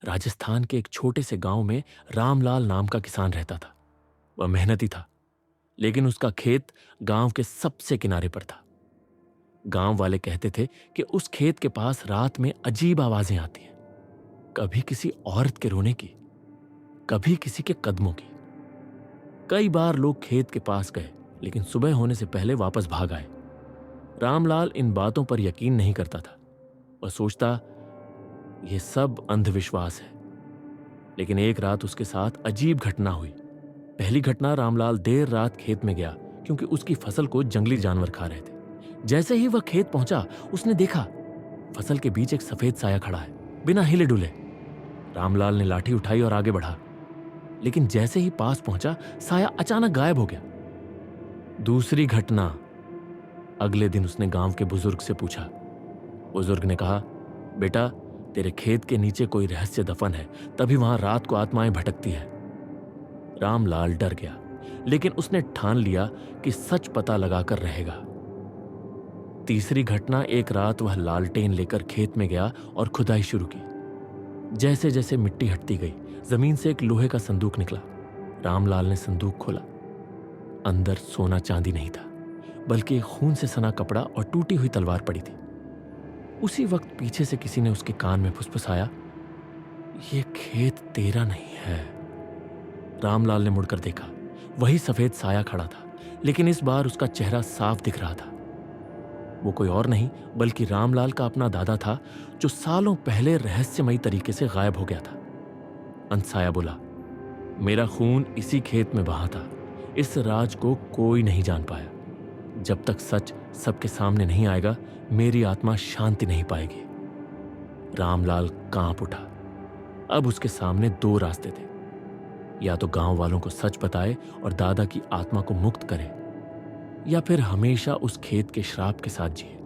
राजस्थान के एक छोटे से गांव में रामलाल नाम का किसान रहता था। वह मेहनती था, लेकिन उसका खेत गांव के सबसे किनारे पर था। गांव वाले कहते थे कि उस खेत के पास रात में अजीब आवाजें आती हैं, कभी किसी औरत के रोने की, कभी किसी के कदमों की। कई बार लोग खेत के पास गए, लेकिन सुबह होने से पहले वापस भाग आए। रामलाल इन बातों पर यकीन नहीं करता था। वह सोचता, यह सब अंधविश्वास है। लेकिन एक रात उसके साथ अजीब घटना हुई। पहली घटना, रामलाल देर रात खेत में गया क्योंकि उसकी फसल को जंगली जानवर खा रहे थे। जैसे ही वह खेत पहुंचा, उसने देखा फसल के बीच एक सफेद साया खड़ा है, बिना हिले डुले। रामलाल ने लाठी उठाई और आगे बढ़ा, लेकिन जैसे ही पास पहुंचा, साया अचानक गायब हो गया। दूसरी घटना, अगले दिन उसने गांव के बुजुर्ग से पूछा। बुजुर्ग ने कहा, बेटा, तेरे खेत के नीचे कोई रहस्य दफन है, तभी वहां रात को आत्माएं भटकती है। रामलाल डर गया, लेकिन उसने ठान लिया कि सच पता लगाकर रहेगा। तीसरी घटना, एक रात वह लालटेन लेकर खेत में गया और खुदाई शुरू की। जैसे जैसे मिट्टी हटती गई, जमीन से एक लोहे का संदूक निकला। रामलाल ने संदूक खोला। अंदर सोना चांदी नहीं था, बल्कि एक खून से सना कपड़ा और टूटी हुई तलवार पड़ी थी। उसी वक्त पीछे से किसी ने उसके कान में फुसफुसाया, यह खेत तेरा नहीं है। रामलाल ने मुड़कर देखा। वही सफेद साया खड़ा था, लेकिन इस बार उसका चेहरा साफ दिख रहा था। वो कोई और नहीं बल्कि रामलाल का अपना दादा था, जो सालों पहले रहस्यमयी तरीके से गायब हो गया था। अंतसाया बोला, मेरा खून इसी खेत में बहा था। इस राज को कोई नहीं जान पाया। जब तक सच सबके सामने नहीं आएगा, मेरी आत्मा शांति नहीं पाएगी। रामलाल कांप उठा। अब उसके सामने दो रास्ते थे, या तो गांव वालों को सच बताए और दादा की आत्मा को मुक्त करे, या फिर हमेशा उस खेत के श्राप के साथ जिए।